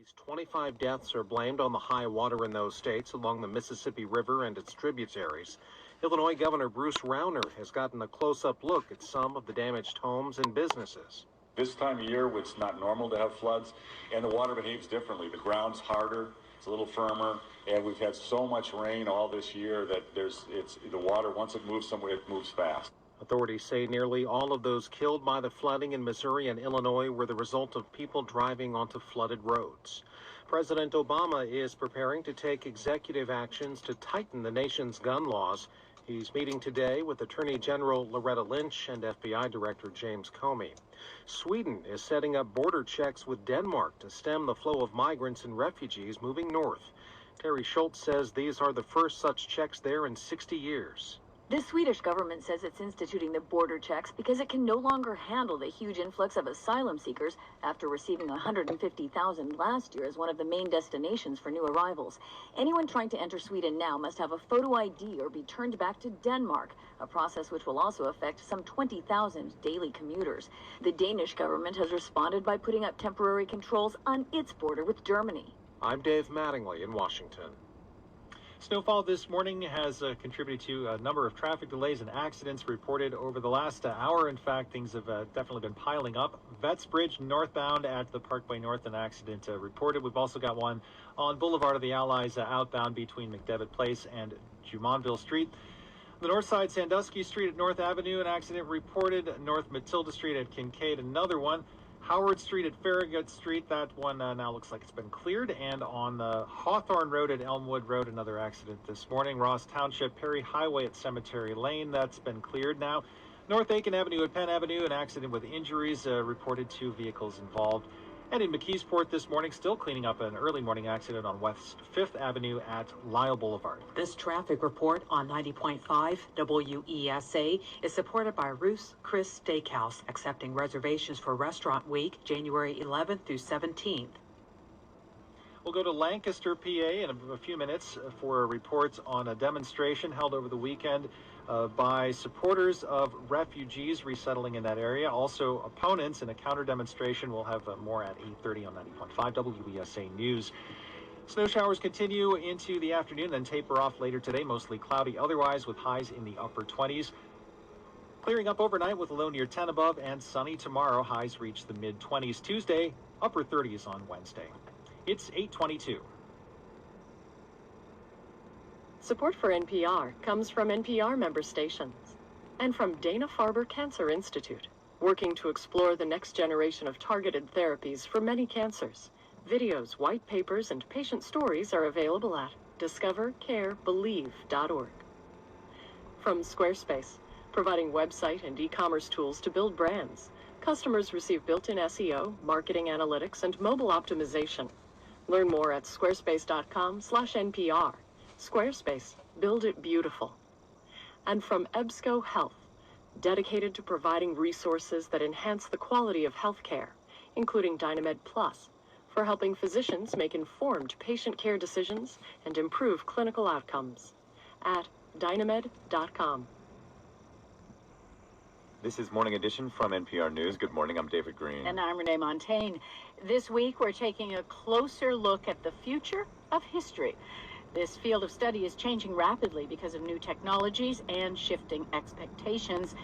least 25 deaths are blamed on the high water in those states along the Mississippi River and its tributaries. Illinois Governor Bruce Rauner has gotten a close-up look at some of the damaged homes and businesses. This time of year, it's not normal to have floods, and the water behaves differently. The ground's harder, it's a little firmer, and we've had so much rain all this year that the water, once it moves somewhere, it moves fast. Authorities say nearly all of those killed by the flooding in Missouri and Illinois were the result of people driving onto flooded roads. President Obama is preparing to take executive actions to tighten the nation's gun laws. He's meeting today with Attorney General Loretta Lynch and FBI Director James Comey. Sweden is setting up border checks with Denmark to stem the flow of migrants and refugees moving north. Terry Schultz says these are the first such checks there in 60 years. The Swedish government says it's instituting the border checks because it can no longer handle the huge influx of asylum seekers after receiving 150,000 last year as one of the main destinations for new arrivals. Anyone trying to enter Sweden now must have a photo ID or be turned back to Denmark, a process which will also affect some 20,000 daily commuters. The Danish government has responded by putting up temporary controls on its border with Germany. I'm Dave Mattingly in Washington. Snowfall this morning has contributed to a number of traffic delays and accidents reported over the last hour. In fact, things have definitely been piling up. Vets Bridge northbound at the Parkway North, an accident reported. We've also got one on Boulevard of the Allies outbound between McDevitt Place and Jumonville Street. On the north side, Sandusky Street at North Avenue, an accident reported. North Matilda Street at Kincaid, another one. Howard Street at Farragut Street, that one now looks like it's been cleared. And on Hawthorne Road at Elmwood Road, another accident this morning. Ross Township, Perry Highway at Cemetery Lane, that's been cleared now. North Aiken Avenue at Penn Avenue, an accident with injuries reported, 2 vehicles involved. And in McKeesport this morning, still cleaning up an early morning accident on West 5th Avenue at Lyle Boulevard. This traffic report on 90.5 WESA is supported by Ruth's Chris Steakhouse, accepting reservations for Restaurant Week, January 11th through 17th. We'll go to Lancaster, PA in a few minutes for reports on a demonstration held over the weekend by supporters of refugees resettling in that area. Also, opponents in a counter-demonstration. We'll have more at 8:30 on 90.5 WESA News. Snow showers continue into the afternoon, then taper off later today. Mostly cloudy otherwise, with highs in the upper 20s. Clearing up overnight with a low near 10 above, and sunny tomorrow. Highs reach the mid-20s Tuesday, upper 30s on Wednesday. It's 8:22. Support for NPR comes from NPR member stations and from Dana-Farber Cancer Institute, working to explore the next generation of targeted therapies for many cancers. Videos, white papers, and patient stories are available at discovercarebelieve.org. From Squarespace, providing website and e-commerce tools to build brands, customers receive built-in SEO, marketing analytics, and mobile optimization. Learn more at squarespace.com/NPR. Squarespace, build it beautiful. And from EBSCO Health, dedicated to providing resources that enhance the quality of healthcare, including Dynamed Plus, for helping physicians make informed patient care decisions and improve clinical outcomes. At dynamed.com. This is Morning Edition from NPR News. Good morning, I'm David Green. And I'm Renee Montaigne. This week, we're taking a closer look at the future of history. This field of study is changing rapidly because of new technologies and shifting expectations.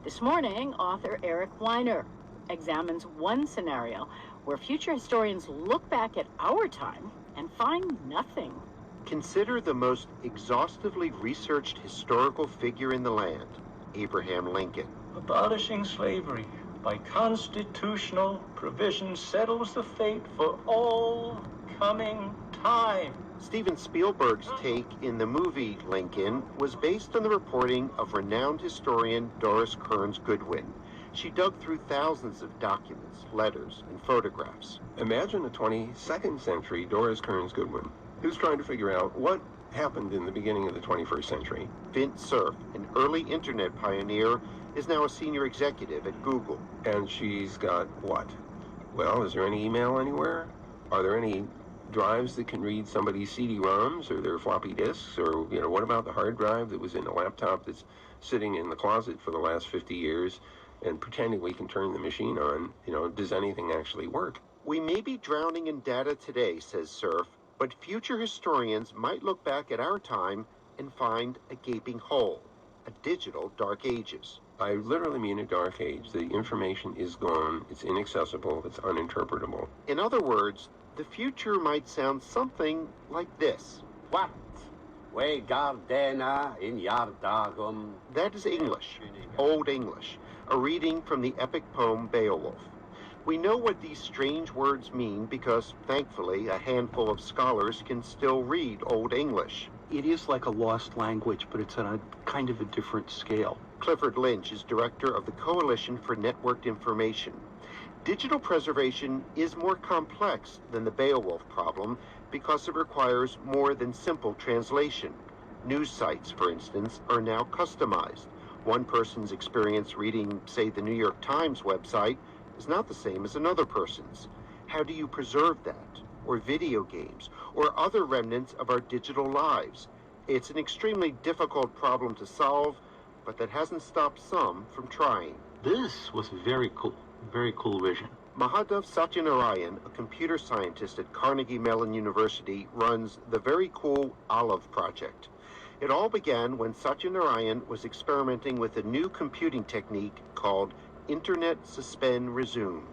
This morning, author Eric Weiner examines one scenario where future historians look back at our time and find nothing. Consider the most exhaustively researched historical figure in the land, Abraham Lincoln. Abolishing slavery by constitutional provision settles the fate for all coming time. Steven Spielberg's take in the movie Lincoln was based on the reporting of renowned historian Doris Kearns Goodwin. She dug through thousands of documents, letters, and photographs. Imagine a 22nd century Doris Kearns Goodwin who's trying to figure out what happened in the beginning of the 21st century. Vint Cerf, an early internet pioneer, is now a senior executive at Google. And she's got what? Well, is there any email anywhere? Are there any drives that can read somebody's CD-ROMs or their floppy disks? Or, what about the hard drive that was in a laptop that's sitting in the closet for the last 50 years and pretending we can turn the machine on? Does anything actually work? We may be drowning in data today, says Cerf, but future historians might look back at our time and find a gaping hole, a digital dark ages. I literally mean a dark age. The information is gone, it's inaccessible, it's uninterpretable. In other words, the future might sound something like this. What? We gardena in yardagum. That is English, Old English, a reading from the epic poem Beowulf. We know what these strange words mean because, thankfully, a handful of scholars can still read Old English. It is like a lost language, but it's on a kind of a different scale. Clifford Lynch is director of the Coalition for Networked Information. Digital preservation is more complex than the Beowulf problem because it requires more than simple translation. News sites, for instance, are now customized. One person's experience reading, say, the New York Times website is not the same as another person's. How do you preserve that? Or video games, or other remnants of our digital lives? It's an extremely difficult problem to solve, but that hasn't stopped some from trying. This was very cool vision. Mahadov Satyanarayan, a computer scientist at Carnegie Mellon University, runs the very cool Olive project. It all began when Satyanarayan was experimenting with a new computing technique called Internet Suspend Resume.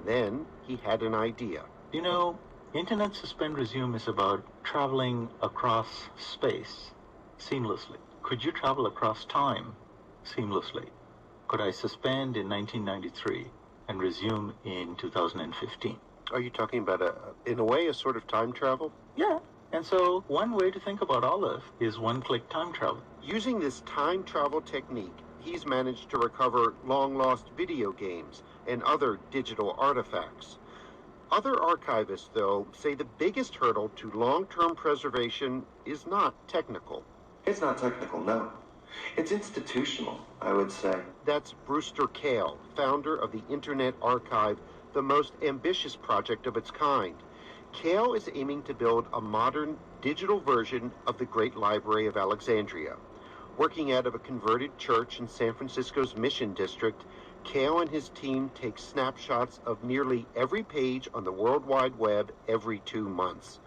Then he had an idea. You know, Internet Suspend Resume is about traveling across space seamlessly. Could you travel across time seamlessly? Could I suspend in 1993 and resume in 2015? Are you talking about, in a way, a sort of time travel? Yeah. And so one way to think about Olive is one-click time travel. Using this time travel technique, he's managed to recover long-lost video games and other digital artifacts. Other archivists, though, say the biggest hurdle to long-term preservation is not technical. It's not technical, no. It's institutional, I would say. That's Brewster Kahle, founder of the Internet Archive, the most ambitious project of its kind. Kahle is aiming to build a modern digital version of the Great Library of Alexandria. Working out of a converted church in San Francisco's Mission District, Kahle and his team take snapshots of nearly every page on the World Wide Web every 2 months.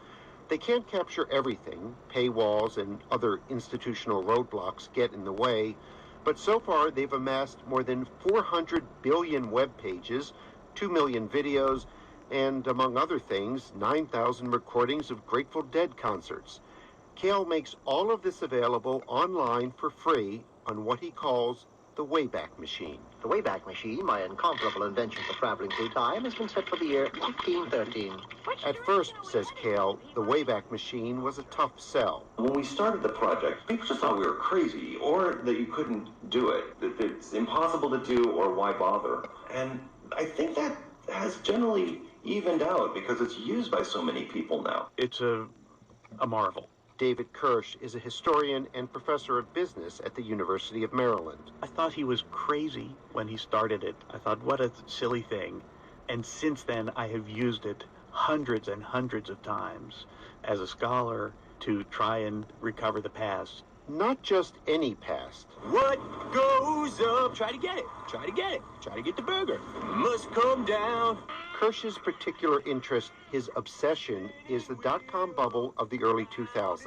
They can't capture everything. Paywalls and other institutional roadblocks get in the way, but so far they've amassed more than 400 billion web pages, 2 million videos, and, among other things, 9,000 recordings of Grateful Dead concerts. Kahle makes all of this available online for free on what he calls the Wayback Machine. The Wayback Machine, my incomparable invention for traveling through time, has been set for the year 1513. At first, says Kahle, the Wayback Machine was a tough sell. When we started the project, people just thought we were crazy, or that you couldn't do it, that it's impossible to do, or why bother. And I think that has generally evened out because it's used by so many people now. It's a marvel. David Kirsch is a historian and professor of business at the University of Maryland. I thought he was crazy when he started it. I thought, what a silly thing. And since then, I have used it hundreds and hundreds of times as a scholar to try and recover the past. Not just any past. What goes up? Try to get it. Try to get it. Try to get the burger. Must come down. Kirsch's particular interest, his obsession, is the dot-com bubble of the early 2000s.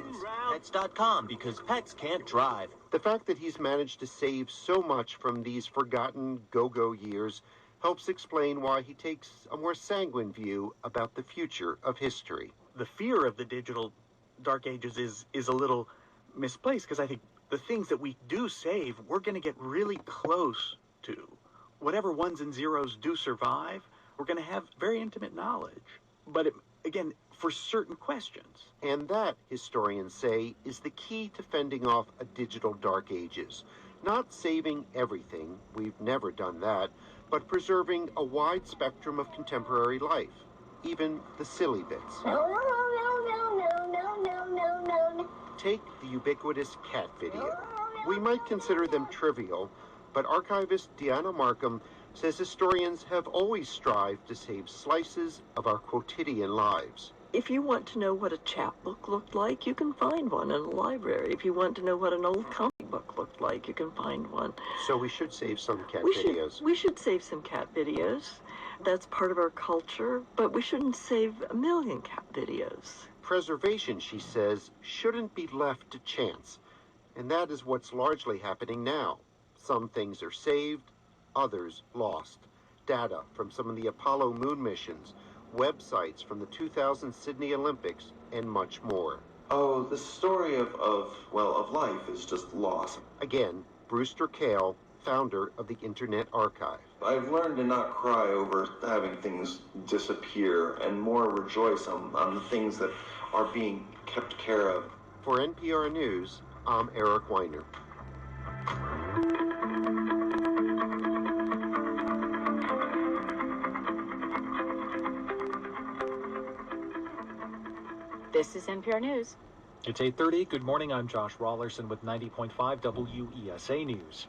Pets.com, because pets can't drive. The fact that he's managed to save so much from these forgotten go-go years helps explain why he takes a more sanguine view about the future of history. The fear of the digital dark ages is a little misplaced, because I think the things that we do save, we're going to get really close to. Whatever ones and zeros do survive, we're going to have very intimate knowledge. But again, for certain questions. And that, historians say, is the key to fending off a digital dark ages. Not saving everything, we've never done that, but preserving a wide spectrum of contemporary life, even the silly bits. Take the ubiquitous cat video. We might consider them trivial, but archivist Deanna Markham says historians have always strived to save slices of our quotidian lives. If you want to know what a chapbook looked like, you can find one in a library. If you want to know what an old comic book looked like, you can find one. So we should save some cat we videos. We should save some cat videos. That's part of our culture, but we shouldn't save a million cat videos. Preservation, she says, shouldn't be left to chance. And that is what's largely happening now. Some things are saved, others lost. Data from some of the Apollo moon missions, websites from the 2000 Sydney Olympics, and much more. Oh, the story of life is just lost. Again, Brewster Kahle, founder of the Internet Archive. I've learned to not cry over having things disappear and more rejoice on the things that are being kept care of. For NPR News, I'm Eric Weiner. This is NPR News. It's 8:30. Good morning. I'm Josh Rawlerson with 90.5 WESA News.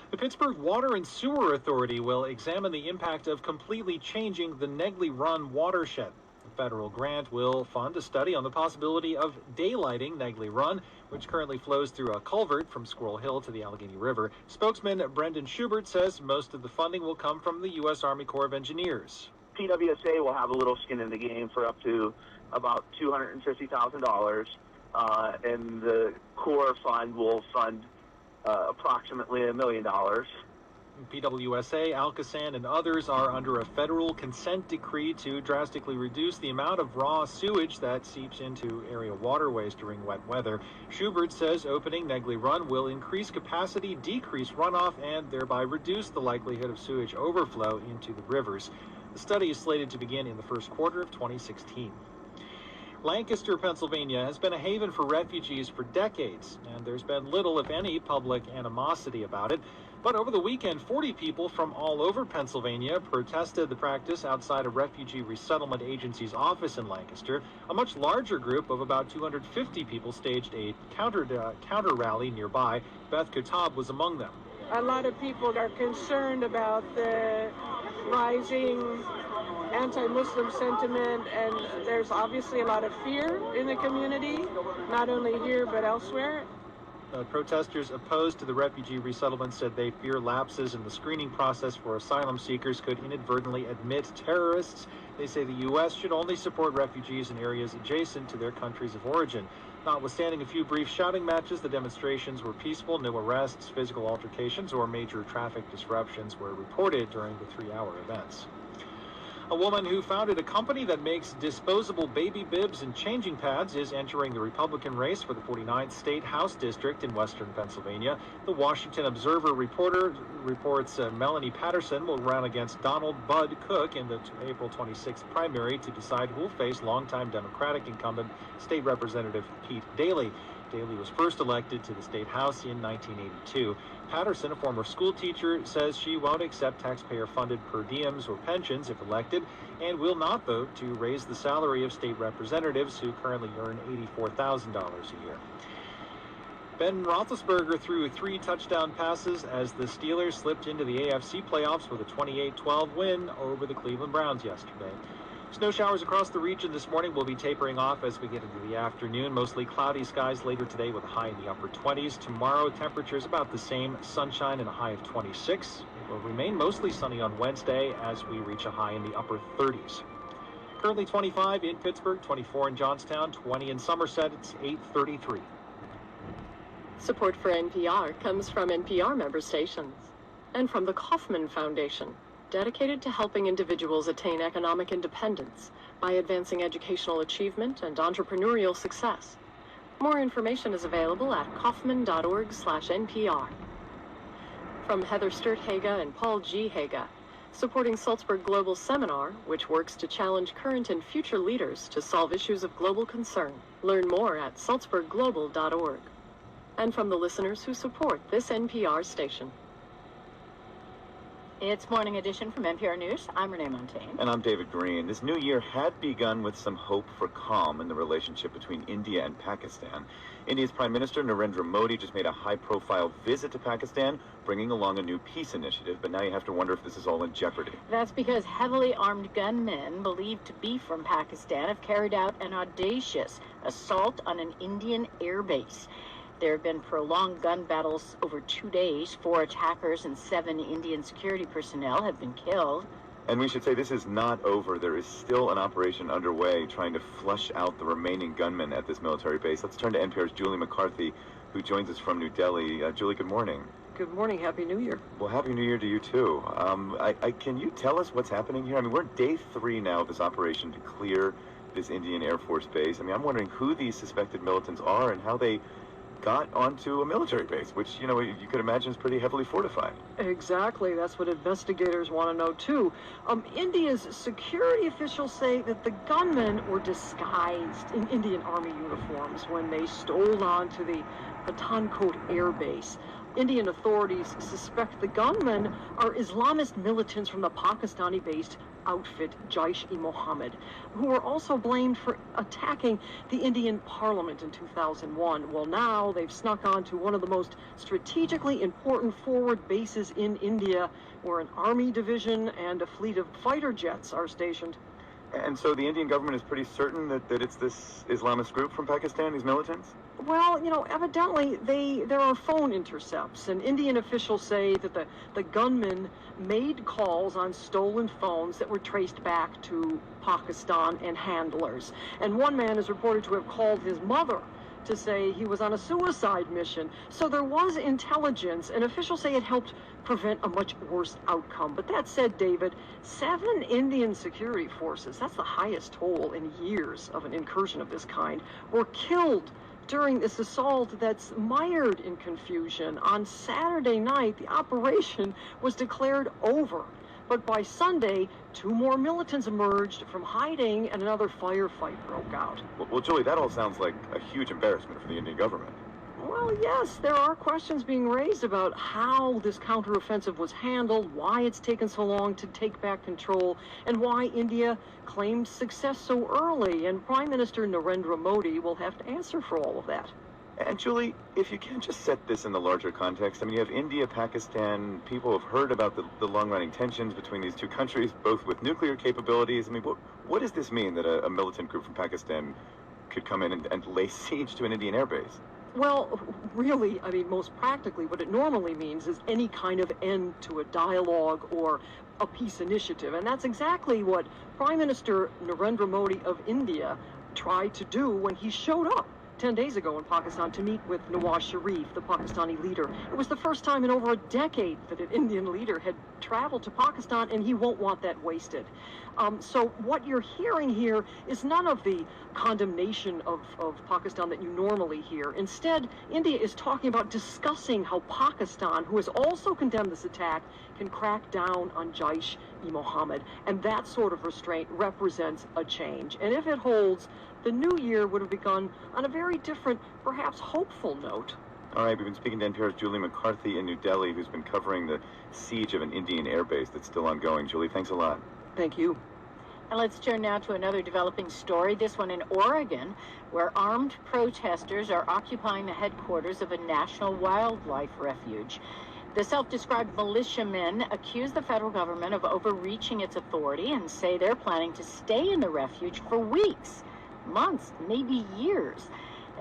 The Pittsburgh Water and Sewer Authority will examine the impact of completely changing the Negley Run watershed. The federal grant will fund a study on the possibility of daylighting Negley Run, which currently flows through a culvert from Squirrel Hill to the Allegheny River. Spokesman Brendan Schubert says most of the funding will come from the U.S. Army Corps of Engineers. PWSA will have a little skin in the game for up to about $250,000, and the Corps Fund will fund approximately $1 million. PWSA, Alcosan, and others are under a federal consent decree to drastically reduce the amount of raw sewage that seeps into area waterways during wet weather. Schubert says opening Negley Run will increase capacity, decrease runoff, and thereby reduce the likelihood of sewage overflow into the rivers. The study is slated to begin in the first quarter of 2016. Lancaster, Pennsylvania has been a haven for refugees for decades, and there's been little, if any, public animosity about it. But over the weekend, 40 people from all over Pennsylvania protested the practice outside a refugee resettlement agency's office in Lancaster. A much larger group of about 250 people staged a counter rally nearby. Beth Kutab was among them. A lot of people are concerned about the rising anti-Muslim sentiment, and there's obviously a lot of fear in the community, not only here but elsewhere. Protesters opposed to the refugee resettlement said they fear lapses in the screening process for asylum seekers could inadvertently admit terrorists. They say the U.S. should only support refugees in areas adjacent to their countries of origin. Notwithstanding a few brief shouting matches, the demonstrations were peaceful. No arrests, physical altercations, or major traffic disruptions were reported during the 3-hour events. A woman who founded a company that makes disposable baby bibs and changing pads is entering the Republican race for the 49th State House District in western Pennsylvania. The Washington Observer reports Melanie Patterson will run against Donald Bud Cook in the April 26th primary to decide who will face longtime Democratic incumbent State Representative Pete Daly. Daly was first elected to the state house in 1982. Patterson, a former school teacher, says she won't accept taxpayer-funded per diems or pensions if elected and will not vote to raise the salary of state representatives who currently earn $84,000 a year. Ben Roethlisberger threw 3 touchdown passes as the Steelers slipped into the AFC playoffs with a 28-12 win over the Cleveland Browns yesterday. Snow showers across the region this morning will be tapering off as we get into the afternoon. Mostly cloudy skies later today with a high in the upper 20s. Tomorrow, temperatures about the same, sunshine and a high of 26. It will remain mostly sunny on Wednesday as we reach a high in the upper 30s. Currently 25 in Pittsburgh, 24 in Johnstown, 20 in Somerset. It's 8:33. Support for NPR comes from NPR member stations and from the Kauffman Foundation, dedicated to helping individuals attain economic independence by advancing educational achievement and entrepreneurial success. More information is available at kaufman.org/NPR. From Heather Sturt-Haga and Paul G. Haga, supporting Salzburg Global Seminar, which works to challenge current and future leaders to solve issues of global concern. Learn more at salzburgglobal.org. And from the listeners who support this NPR station. It's Morning Edition from NPR News. I'm Renee Montaigne. And I'm David Green. This new year had begun with some hope for calm in the relationship between India and Pakistan. India's Prime Minister Narendra Modi just made a high-profile visit to Pakistan, bringing along a new peace initiative. But now you have to wonder if this is all in jeopardy. That's because heavily armed gunmen believed to be from Pakistan have carried out an audacious assault on an Indian airbase. There have been prolonged gun battles over 2 days. 4 attackers and 7 Indian security personnel have been killed. And we should say this is not over. There is still an operation underway trying to flush out the remaining gunmen at this military base. Let's turn to NPR's Julie McCarthy, who joins us from New Delhi. Julie, good morning. Good morning. Happy New Year. Well, Happy New Year to you, too. Can you tell us what's happening here? I mean, we're day 3 now of this operation to clear this Indian Air Force base. I mean, I'm wondering who these suspected militants are and how they got onto a military base, which, you know, you could imagine is pretty heavily fortified. Exactly. That's what investigators want to know, too. India's security officials say that the gunmen were disguised in Indian Army uniforms when they stole onto the Pathankot Air Base. Indian authorities suspect the gunmen are Islamist militants from the Pakistani-based outfit Jaish-e-Mohammed, who were also blamed for attacking the Indian parliament in 2001. Well, now they've snuck onto one of the most strategically important forward bases in India, where an army division and a fleet of fighter jets are stationed. And so the Indian government is pretty certain that it's this Islamist group from Pakistan, these militants? Well, you know, evidently there are phone intercepts, and Indian officials say that the gunmen made calls on stolen phones that were traced back to Pakistan and handlers. And one man is reported to have called his mother to say he was on a suicide mission. So there was intelligence, and officials say it helped prevent a much worse outcome. But that said, David, 7 Indian security forces, that's the highest toll in years of an incursion of this kind, were killed during this assault that's mired in confusion. On Saturday night, the operation was declared over. But by Sunday, 2 more militants emerged from hiding and another firefight broke out. Well, Julie, that all sounds like a huge embarrassment for the Indian government. Well, yes, there are questions being raised about how this counteroffensive was handled, why it's taken so long to take back control, and why India claimed success so early. And Prime Minister Narendra Modi will have to answer for all of that. And Julie, if you can just set this in the larger context, I mean, you have India, Pakistan, people have heard about the long-running tensions between these two countries, both with nuclear capabilities. I mean, what does this mean that a militant group from Pakistan could come in and lay siege to an Indian airbase? Well, really, I mean, most practically, what it normally means is any kind of end to a dialogue or a peace initiative. And that's exactly what Prime Minister Narendra Modi of India tried to do when he showed up 10 days ago in Pakistan to meet with Nawaz Sharif, the Pakistani leader. It was the first time in over a decade that an Indian leader had traveled to Pakistan, and he won't want that wasted. So what you're hearing here is none of the condemnation of Pakistan that you normally hear. Instead, India is talking about discussing how Pakistan, who has also condemned this attack, can crack down on Jaish-e-Mohammed. And that sort of restraint represents a change. And if it holds, the new year would have begun on a very different, perhaps hopeful note. All right, we've been speaking to NPR's Julie McCarthy in New Delhi, who's been covering the siege of an Indian airbase that's still ongoing. Julie, thanks a lot. Thank you. And let's turn now to another developing story, this one in Oregon, where armed protesters are occupying the headquarters of a national wildlife refuge. The self-described militiamen accuse the federal government of overreaching its authority and say they're planning to stay in the refuge for weeks, months, maybe years.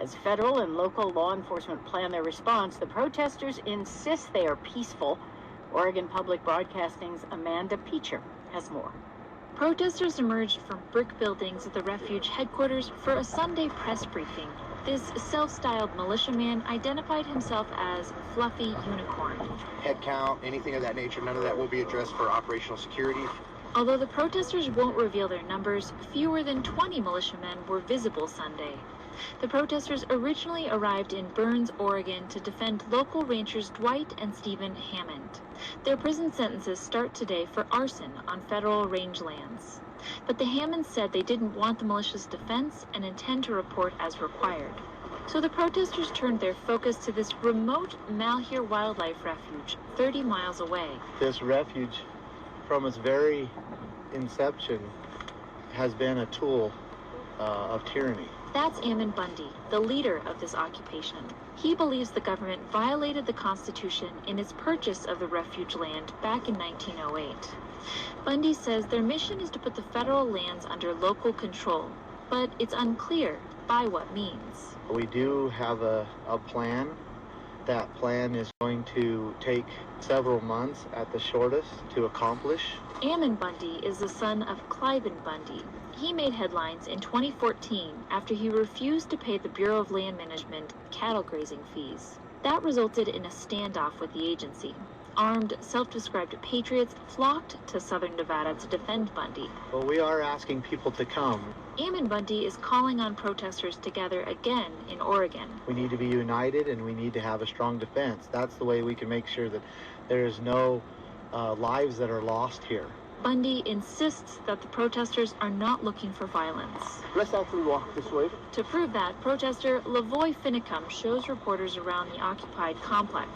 As federal and local law enforcement plan their response, the protesters insist they are peaceful. Oregon Public Broadcasting's Amanda Peacher has more. Protesters emerged from brick buildings at the refuge headquarters for a Sunday press briefing. This self-styled militiaman identified himself as Fluffy Unicorn. Head count, anything of that nature, none of that will be addressed for operational security. Although the protesters won't reveal their numbers, fewer than 20 militiamen were visible Sunday. The protesters originally arrived in Burns, Oregon to defend local ranchers Dwight and Stephen Hammond. Their prison sentences start today for arson on federal rangelands. But the Hammonds said they didn't want the militia's defense and intend to report as required. So the protesters turned their focus to this remote Malheur Wildlife Refuge, 30 miles away. This refuge, from its very inception, has been a tool of tyranny. That's Ammon Bundy, the leader of this occupation. He believes the government violated the Constitution in its purchase of the refuge land back in 1908. Bundy says their mission is to put the federal lands under local control, but it's unclear by what means. We do have a plan That plan is going to take several months at the shortest to accomplish. Ammon Bundy is the son of Cliven Bundy. He made headlines in 2014 after he refused to pay the Bureau of Land Management cattle grazing fees. That resulted in a standoff with the agency. Armed, self-described patriots flocked to southern Nevada to defend Bundy. But we are asking people to come. Ammon Bundy is calling on protesters to gather again in Oregon. We need to be united and we need to have a strong defense. That's the way we can make sure that there is no lives that are lost here. Bundy insists that the protesters are not looking for violence. Let's actually walk this way. To prove that, protester Lavoy Finicum shows reporters around the occupied complex.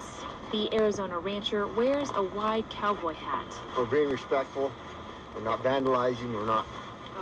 The Arizona rancher wears a wide cowboy hat. We're being respectful. We're not vandalizing. We're not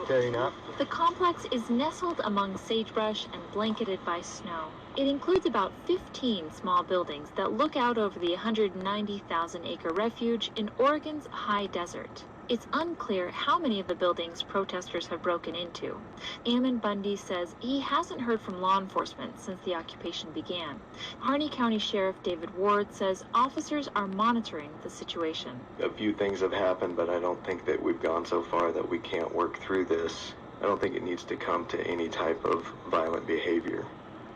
tearing up. The complex is nestled among sagebrush and blanketed by snow. It includes about 15 small buildings that look out over the 190,000-acre refuge in Oregon's high desert. It's unclear how many of the buildings protesters have broken into. Ammon Bundy says he hasn't heard from law enforcement since the occupation began. Harney County Sheriff David Ward says officers are monitoring the situation. A few things have happened, but I don't think that we've gone so far that we can't work through this. I don't think it needs to come to any type of violent behavior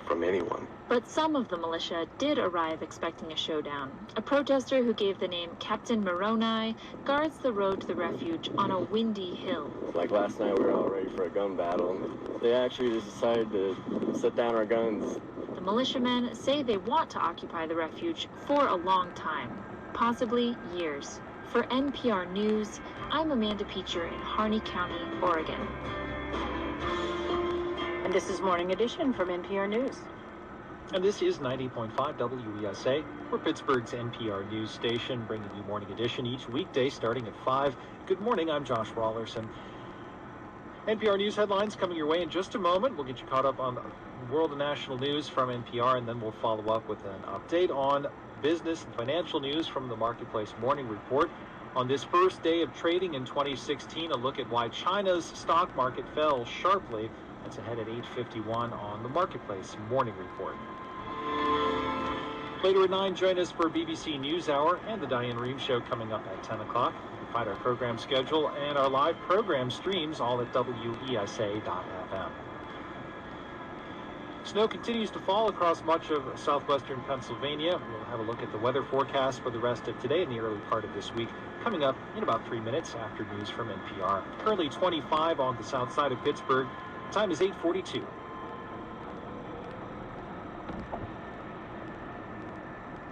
from anyone. But some of the militia did arrive expecting a showdown. A protester who gave the name Captain Moroni guards the road to the refuge on a windy hill. Like last night, we were all ready for a gun battle, and they actually just decided to set down our guns. The militiamen say they want to occupy the refuge for a long time, possibly years. For NPR News, I'm Amanda Peacher in Harney County, Oregon. And this is Morning Edition from NPR News. And this is 90.5 WESA. We're Pittsburgh's NPR news station, bringing you Morning Edition each weekday starting at 5. Good morning, I'm Josh Rawlerson. NPR News headlines coming your way in just a moment. We'll get you caught up on world and national news from NPR, and then we'll follow up with an update on business and financial news from the Marketplace Morning Report. On this first day of trading in 2016, a look at why China's stock market fell sharply. That's ahead at 8:51 on the Marketplace Morning Report. Later at 9, join us for BBC NewsHour and the Diane Rehm Show coming up at 10 o'clock. You can find our program schedule and our live program streams all at WESA.fm. Snow continues to fall across much of southwestern Pennsylvania. We'll have a look at the weather forecast for the rest of today and the early part of this week, coming up in about 3 minutes after news from NPR. Currently 25 on the south side of Pittsburgh. Time is 8:42.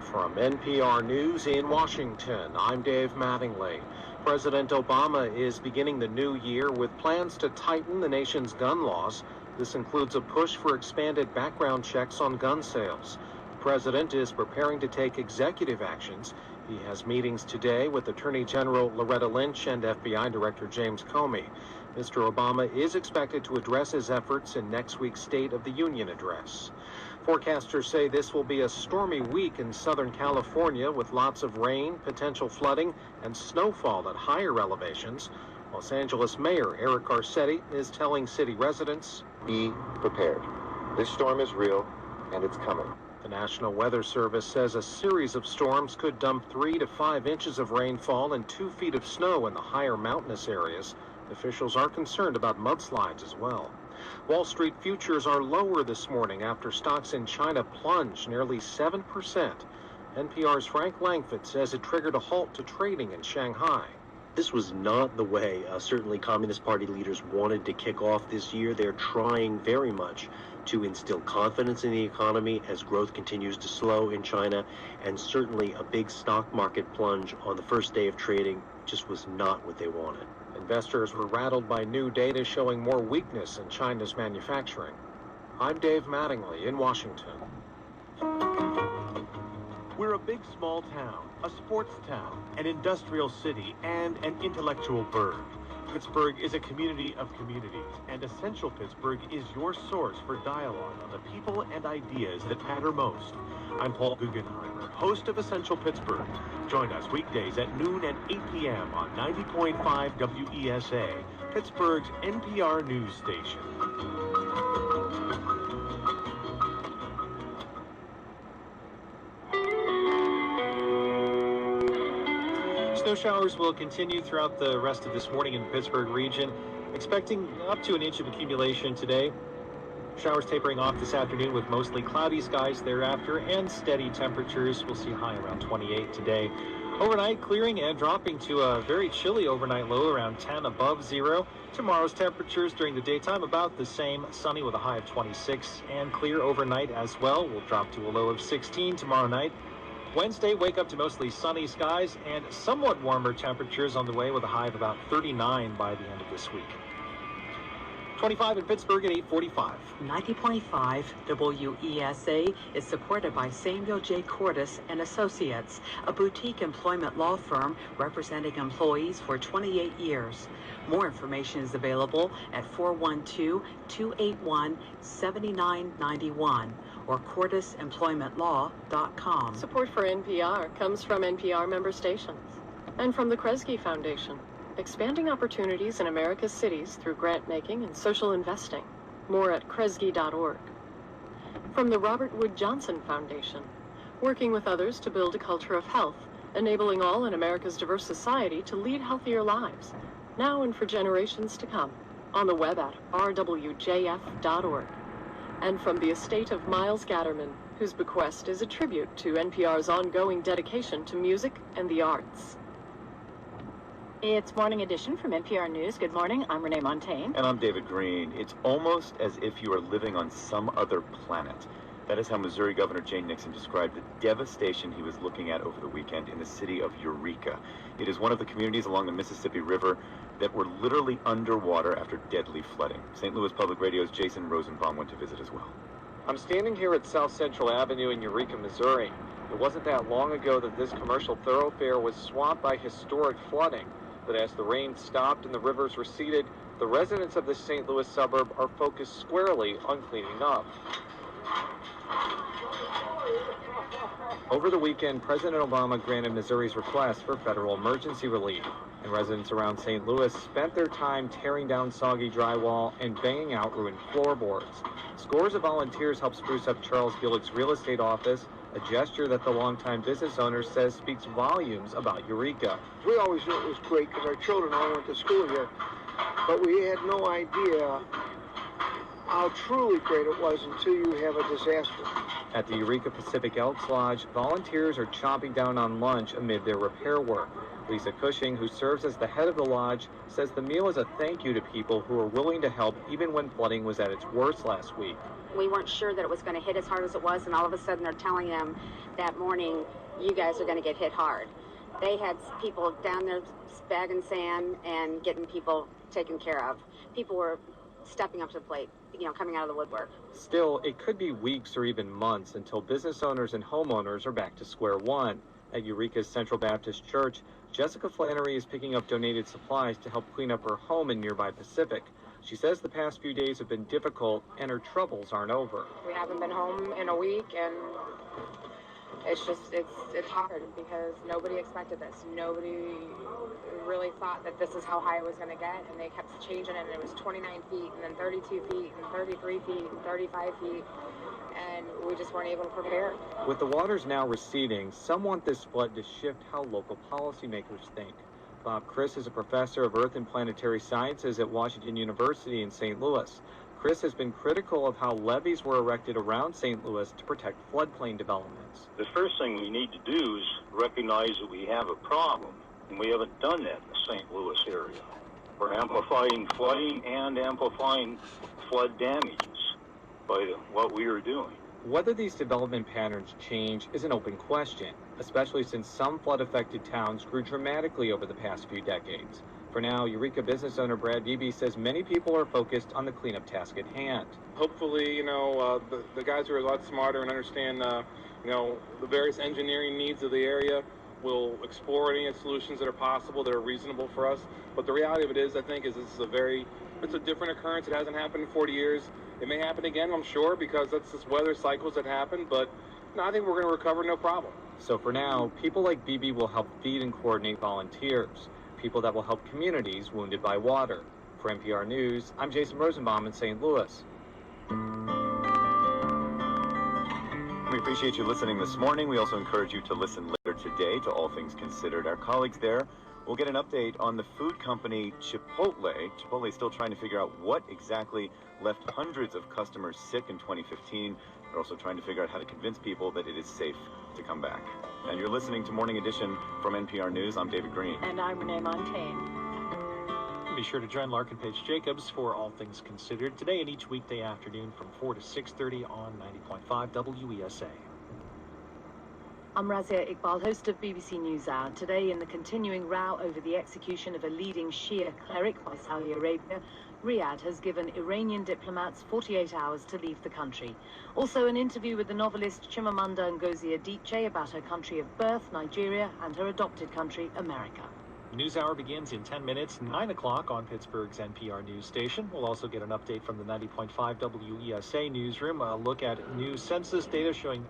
From NPR News in Washington, I'm Dave Mattingly. President Obama is beginning the new year with plans to tighten the nation's gun laws. This includes a push for expanded background checks on gun sales. The president is preparing to take executive actions. He has meetings today with Attorney General Loretta Lynch and FBI Director James Comey. Mr. Obama is expected to address his efforts in next week's State of the Union address. Forecasters say this will be a stormy week in Southern California with lots of rain, potential flooding, and snowfall at higher elevations. Los Angeles Mayor Eric Garcetti is telling city residents, be prepared. This storm is real, and it's coming. The National Weather Service says a series of storms could dump 3 to 5 inches of rainfall and 2 feet of snow in the higher mountainous areas. Officials are concerned about mudslides as well. Wall Street futures are lower this morning after stocks in China plunged nearly 7%. NPR's Frank Langford says it triggered a halt to trading in Shanghai. This was not the way certainly Communist Party leaders wanted to kick off this year. They're trying very much to instill confidence in the economy as growth continues to slow in China, and certainly a big stock market plunge on the first day of trading just was not what they wanted. Investors were rattled by new data showing more weakness in China's manufacturing. I'm Dave Mattingly in Washington. We're a big small town, a sports town, an industrial city, and an intellectual burg. Pittsburgh is a community of communities, and Essential Pittsburgh is your source for dialogue on the people and ideas that matter most. I'm Paul Guggenheimer, host of Essential Pittsburgh. Join us weekdays at noon and 8 p.m. on 90.5 WESA, Pittsburgh's NPR news station. Snow showers will continue throughout the rest of this morning in the Pittsburgh region. Expecting up to an inch of accumulation today. Showers tapering off this afternoon with mostly cloudy skies thereafter and steady temperatures. We'll see a high around 28 today. Overnight clearing and dropping to a very chilly overnight low around 10 above zero. Tomorrow's temperatures during the daytime about the same, sunny with a high of 26 and clear overnight as well. We'll drop to a low of 16 tomorrow night. Wednesday, wake up to mostly sunny skies and somewhat warmer temperatures on the way with a high of about 39 by the end of this week. 25 in Pittsburgh at 8:45. 90.5 WESA is supported by Samuel J. Cordes and Associates, a boutique employment law firm representing employees for 28 years. More information is available at 412-281-7991 or cordesemploymentlaw.com. Support for NPR comes from NPR member stations and from the Kresge Foundation, expanding opportunities in America's cities through grant making and social investing. More at kresge.org. From the Robert Wood Johnson Foundation, working with others to build a culture of health, enabling all in America's diverse society to lead healthier lives, now and for generations to come, on the web at rwjf.org. And from the estate of Miles Gatterman, whose bequest is a tribute to NPR's ongoing dedication to music and the arts. It's Morning Edition from NPR News. Good morning. I'm Renee Montaigne. And I'm David Green. It's almost as if you are living on some other planet. That is how Missouri Governor Jay Nixon described the devastation he was looking at over the weekend in the city of Eureka. It is one of the communities along the Mississippi River that were literally underwater after deadly flooding. St. Louis Public Radio's Jason Rosenbaum went to visit as well. I'm standing here at South Central Avenue in Eureka, Missouri. It wasn't that long ago that this commercial thoroughfare was swamped by historic flooding. But as the rain stopped and the rivers receded, the residents of this St. Louis suburb are focused squarely on cleaning up. Over the weekend, President Obama granted Missouri's request for federal emergency relief, and residents around St. Louis spent their time tearing down soggy drywall and banging out ruined floorboards. Scores of volunteers helped spruce up Charles Gillick's real estate office, a gesture that the longtime business owner says speaks volumes about Eureka. We always knew it was great because our children all went to school here, but we had no idea how truly great it was until you have a disaster. At the Eureka Pacific Elks Lodge, volunteers are chomping down on lunch amid their repair work. Lisa Cushing, who serves as the head of the lodge, says the meal is a thank you to people who are willing to help even when flooding was at its worst last week. We weren't sure that it was going to hit as hard as it was, and all of a sudden they're telling them that morning, you guys are going to get hit hard. They had people down there bagging sand and getting people taken care of. People were stepping up to the plate, coming out of the woodwork. Still, it could be weeks or even months until business owners and homeowners are back to square one. At Eureka's Central Baptist Church, Jessica Flannery is picking up donated supplies to help clean up her home in nearby Pacific. She says the past few days have been difficult and her troubles aren't over. We haven't been home in a week, and it's hard because nobody expected this. Nobody really thought that this is how high it was going to get, and they kept changing it, and it was 29 feet, and then 32 feet, and 33 feet, and 35 feet, and we just weren't able to prepare. With the waters now receding, some want this flood to shift how local policymakers think. Bob Chris is a professor of Earth and Planetary Sciences at Washington University in St. Louis. Chris has been critical of how levees were erected around St. Louis to protect floodplain developments. The first thing we need to do is recognize that we have a problem, and we haven't done that in the St. Louis area. We're amplifying flooding and amplifying flood damages by what we are doing. Whether these development patterns change is an open question, especially since some flood-affected towns grew dramatically over the past few decades. For now, Eureka business owner Brad Beebe says many people are focused on the cleanup task at hand. Hopefully, the guys who are a lot smarter and understand, the various engineering needs of the area will explore any solutions that are possible, that are reasonable for us. But the reality of it is, I think, this is it's a different occurrence. It hasn't happened in 40 years. It may happen again, I'm sure, because that's just weather cycles that happen. But I think we're going to recover no problem. So for now, people like Beebe will help feed and coordinate volunteers, people that will help communities wounded by water. For NPR News, I'm Jason Rosenbaum in St. Louis. We appreciate you listening this morning. We also encourage you to listen later today. today to All Things Considered. Our colleagues there will get an update on the food company Chipotle. Chipotle is still trying to figure out what exactly left hundreds of customers sick in 2015. They're also trying to figure out how to convince people that it is safe to come back. And you're listening to Morning Edition from NPR News. I'm David Green. And I'm Renee Montaigne. Be sure to join Lark and Paige Jacobs for All Things Considered today and each weekday afternoon from 4 to 6:30 on 90.5 WESA. I'm Razia Iqbal, host of BBC NewsHour. Today, in the continuing row over the execution of a leading Shia cleric by Saudi Arabia, Riyadh has given Iranian diplomats 48 hours to leave the country. Also, an interview with the novelist Chimamanda Ngozi Adichie about her country of birth, Nigeria, and her adopted country, America. NewsHour begins in 10 minutes, 9 o'clock on Pittsburgh's NPR news station. We'll also get an update from the 90.5 WESA newsroom, a look at new census data showing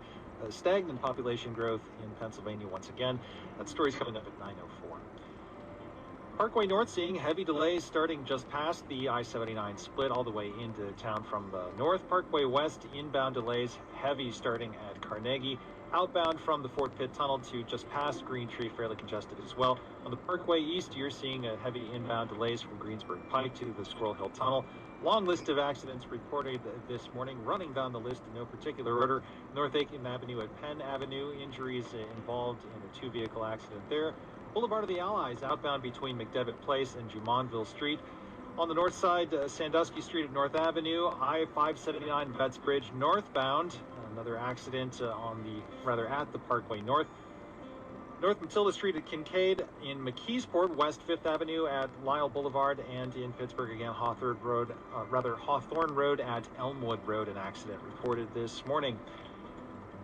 stagnant population growth in Pennsylvania once again. That story's coming up at 9:04. Parkway North seeing heavy delays starting just past the I-79 split all the way into town from the north. Parkway West inbound delays heavy starting at Carnegie. Outbound from the Fort Pitt Tunnel to just past Green Tree, fairly congested as well. On the Parkway East, you're seeing heavy inbound delays from Greensburg Pike to the Squirrel Hill Tunnel. Long list of accidents reported this morning. Running down the list in no particular order. North Aiken Avenue at Penn Avenue. Injuries involved in a two-vehicle accident there. Boulevard of the Allies outbound between McDevitt Place and Jumonville Street. On the north side, Sandusky Street at North Avenue. I-579 Betts Bridge northbound. Another accident at the Parkway North. North Matilda Street at Kincaid, in McKeesport, West 5th Avenue at Lyle Boulevard, and in Pittsburgh again, Hawthorne Road at Elmwood Road, an accident reported this morning.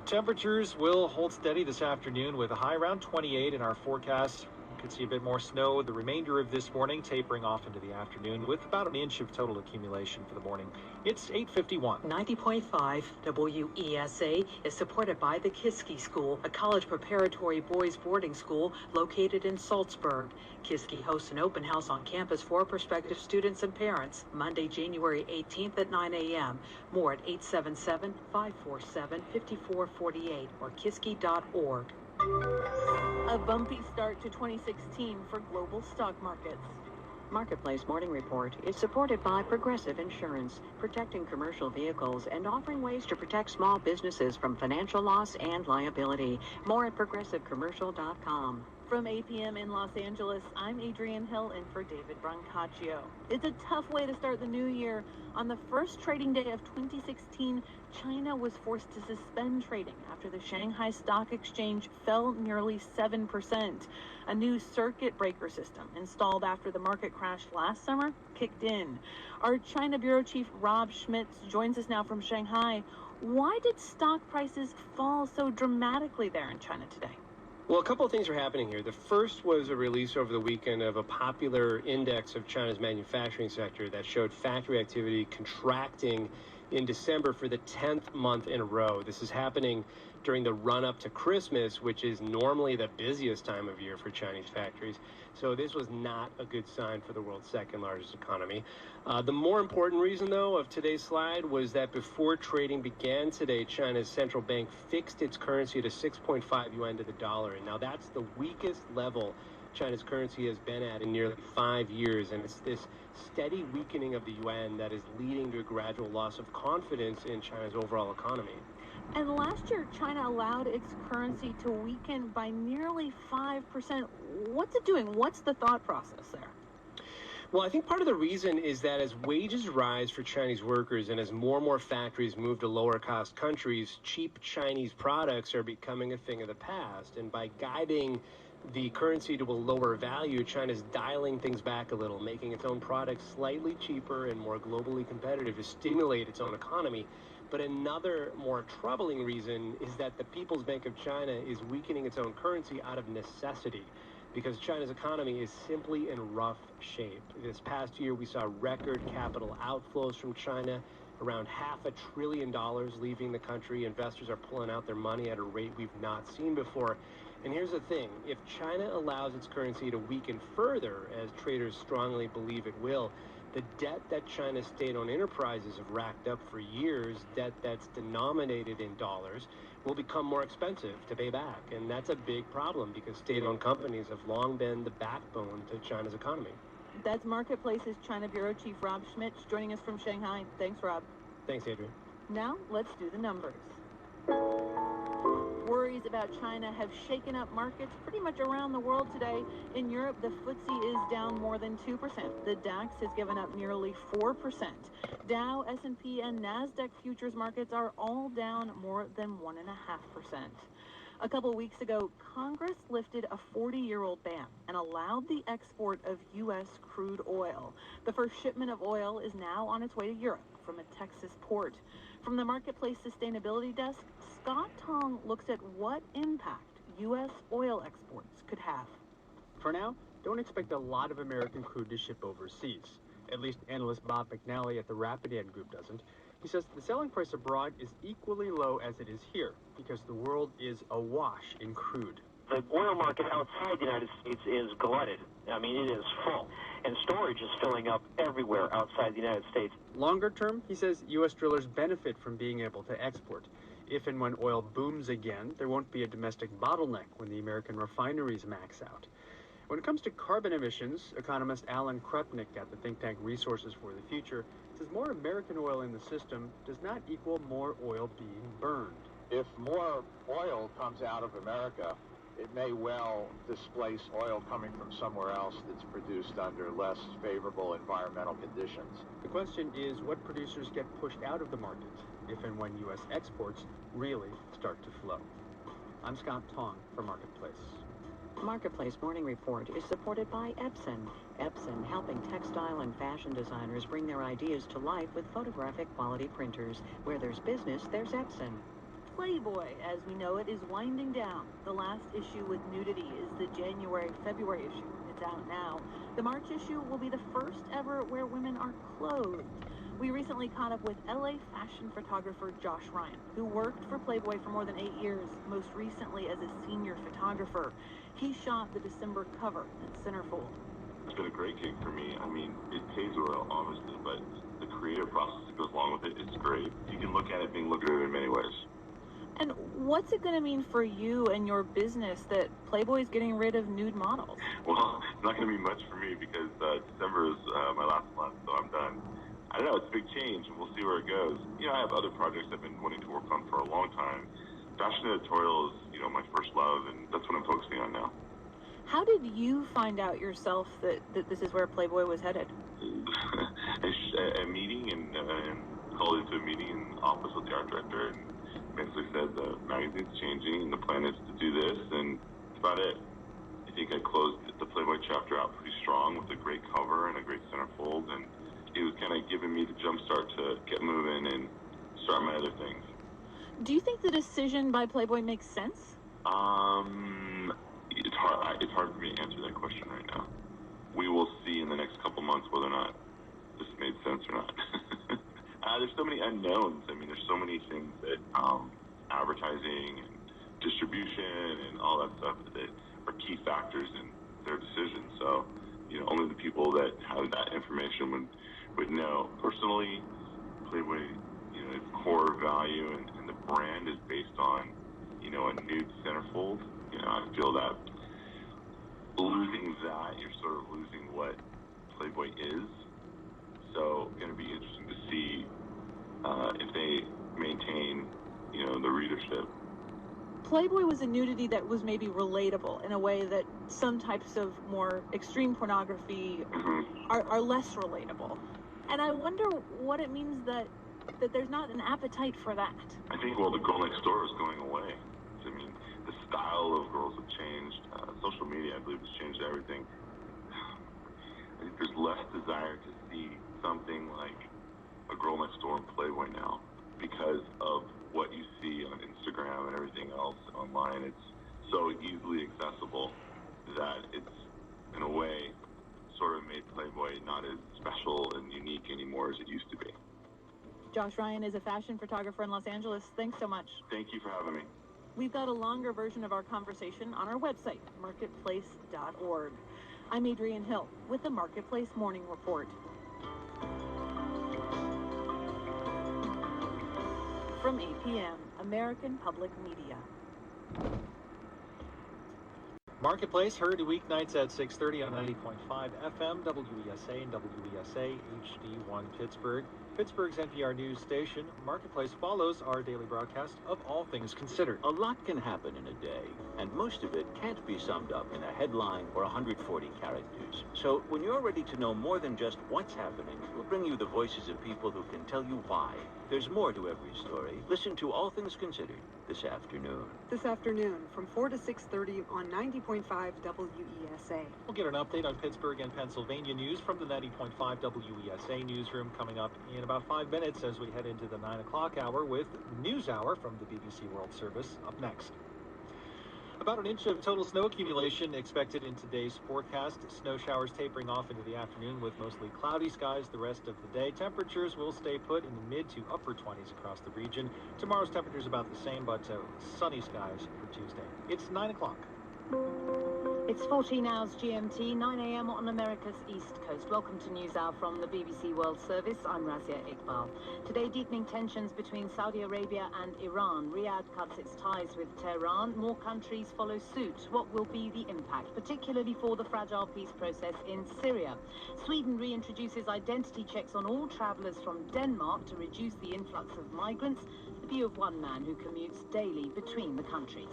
Temperatures will hold steady this afternoon with a high around 28 in our forecast. We could see a bit more snow the remainder of this morning, tapering off into the afternoon with about an inch of total accumulation for the morning. It's 8:51. 90.5 WESA is supported by the Kiski School, a college preparatory boys boarding school located in Salzburg. Kiski hosts an open house on campus for prospective students and parents Monday, January 18th at 9 a.m. More at 877-547-5448 or kiski.org. A bumpy start to 2016 for global stock markets. Marketplace Morning Report is supported by Progressive Insurance, protecting commercial vehicles and offering ways to protect small businesses from financial loss and liability. More at progressivecommercial.com. From 8 p.m. in Los Angeles, I'm Adrienne Hill in for David Brancaccio. It's a tough way to start the new year. On the first trading day of 2016, China was forced to suspend trading after the Shanghai Stock Exchange fell nearly 7%. A new circuit breaker system installed after the market crash last summer kicked in. Our China Bureau Chief Rob Schmitz joins us now from Shanghai. Why did stock prices fall so dramatically there in China today? Well, a couple of things are happening here. The first was a release over the weekend of a popular index of China's manufacturing sector that showed factory activity contracting in December for the 10th month in a row. This is happening during the run-up to Christmas, which is normally the busiest time of year for Chinese factories. So this was not a good sign for the world's second largest economy. The more important reason, though, of today's slide was that before trading began today, China's central bank fixed its currency at a 6.5 yuan to the dollar. And now that's the weakest level China's currency has been at in nearly 5 years. And it's this steady weakening of the yuan that is leading to a gradual loss of confidence in China's overall economy. And last year, China allowed its currency to weaken by nearly 5%. What's it doing? What's the thought process there? Well, I think part of the reason is that as wages rise for Chinese workers and as more factories move to lower-cost countries, cheap Chinese products are becoming a thing of the past. And by guiding the currency to a lower value, China's dialing things back a little, making its own products slightly cheaper and more globally competitive to stimulate its own economy. But another more troubling reason is that the People's Bank of China is weakening its own currency out of necessity, because China's economy is simply in rough shape. This past year, we saw record capital outflows from China, around $500 billion leaving the country. Investors are pulling out their money at a rate we've not seen before. And here's the thing, if China allows its currency to weaken further, as traders strongly believe it will, The debt that China's state-owned enterprises have racked up for years, debt that's denominated in dollars, will become more expensive to pay back. And that's a big problem because state-owned companies have long been the backbone to China's economy. That's Marketplace's China Bureau Chief Rob Schmitz joining us from Shanghai. Thanks, Rob. Thanks, Adrian. Now, let's do the numbers. Worries about China have shaken up markets pretty much around the world today. In Europe, the FTSE is down more than 2%. The DAX has given up nearly 4%. Dow, S&P, and NASDAQ futures markets are all down more than 1.5%. A couple weeks ago, Congress lifted a 40-year-old ban and allowed the export of U.S. crude oil. The first shipment of oil is now on its way to Europe from a Texas port. From the Marketplace Sustainability Desk, Scott Tong looks at what impact U.S. oil exports could have. For now, don't expect a lot of American crude to ship overseas. At least analyst Bob McNally at the Rapidan Group doesn't. He says the selling price abroad is equally low as it is here because the world is awash in crude. The oil market outside the United States is glutted. I mean, it is full. And storage is filling up everywhere outside the United States. Longer term, he says U.S. drillers benefit from being able to export. If and when oil booms again, there won't be a domestic bottleneck when the American refineries max out. When it comes to carbon emissions, economist Alan Krupnick at the think tank Resources for the Future says more American oil in the system does not equal more oil being burned. If more oil comes out of America, it may well displace oil coming from somewhere else that's produced under less favorable environmental conditions. The question is what producers get pushed out of the market if and when U.S. exports really start to flow. I'm Scott Tong for Marketplace. Marketplace Morning Report is supported by Epson. Epson, helping textile and fashion designers bring their ideas to life with photographic quality printers. Where there's business, there's Epson. Playboy, as we know it, is winding down. The last issue with nudity is the January-February issue. It's out now. The March issue will be the first ever where women are clothed. We recently caught up with LA fashion photographer Josh Ryan, who worked for Playboy for more than 8 years, most recently as a senior photographer. He shot the December cover and centerfold. It's been a great gig for me. I mean, it pays well, obviously, but the creative process that goes along with it is great. You can look at it being lucrative in many ways. And what's it going to mean for you and your business that Playboy's getting rid of nude models? Well, it's not going to be much for me because December is my last month, so I'm done. I don't know, it's a big change, and we'll see where it goes. You know, I have other projects I've been wanting to work on for a long time. Fashion editorial is, you know, my first love, and that's what I'm focusing on now. How did you find out yourself that this is where Playboy was headed? A meeting, and called into a meeting in the office with the art director, and basically said the magazine's changing, and the plan is to do this, and that's about it. I think I closed the Playboy chapter out pretty strong with a great cover and a great centerfold, and it was kind of giving me the jump start to get moving and start my other things. Do you think the decision by Playboy makes sense? It's hard for me to answer that question right now. We will see in the next couple months whether or not this made sense or not. There's so many unknowns. I mean, there's so many things that advertising and distribution and all that stuff that are key factors in their decision. So, you know, only the people that have that information would know. Personally, Playboy, you know, its core value and the brand is based on, you know, a nude centerfold. You know, I feel that losing that, you're sort of losing what Playboy is. So, going to be interesting to see if they maintain, you know, the readership. Playboy was a nudity that was maybe relatable in a way that some types of more extreme pornography are less relatable. And I wonder what it means that there's not an appetite for that. I think, well, the girl next door is going away. I mean, the style of girls have changed. Social media, I believe, has changed everything. I think there's less desire to see something like a girl next door in Playboy now because of what you see on Instagram and everything else online. It's so easily accessible that it's, in a way, sort of made Playboy not as special and unique anymore as it used to be. Josh Ryan is a fashion photographer in Los Angeles. Thanks so much. Thank you for having me. We've got a longer version of our conversation on our website, marketplace.org. I'm Adrienne Hill with the Marketplace Morning Report. From APM, American Public Media. Marketplace heard weeknights at 6:30 on 90.5 FM, WESA and WESA HD1 Pittsburgh. Pittsburgh's NPR news station. Marketplace follows our daily broadcast of All Things Considered. A lot can happen in a day, and most of it can't be summed up in a headline or 140 characters. So when you're ready to know more than just what's happening, we'll bring you the voices of people who can tell you why. There's more to every story. Listen to All Things Considered this afternoon. This afternoon from 4 to 6:30 on 90.5 WESA. We'll get an update on Pittsburgh and Pennsylvania news from the 90.5 WESA newsroom coming up in about 5 minutes as we head into the 9 o'clock hour with News Hour from the BBC World Service up next. About an inch of total snow accumulation expected in today's forecast. Snow showers tapering off into the afternoon with mostly cloudy skies the rest of the day. Temperatures will stay put in the mid to upper 20s across the region. Tomorrow's temperature is about the same, but sunny skies for Tuesday. It's 9 o'clock. It's 14 hours GMT, 9 a.m. on America's East Coast. Welcome to News Hour from the BBC World Service. I'm Razia Iqbal. Today, deepening tensions between Saudi Arabia and Iran. Riyadh cuts its ties with Tehran. More countries follow suit. What will be the impact, particularly for the fragile peace process in Syria? Sweden reintroduces identity checks on all travellers from Denmark to reduce the influx of migrants. The view of one man who commutes daily between the countries.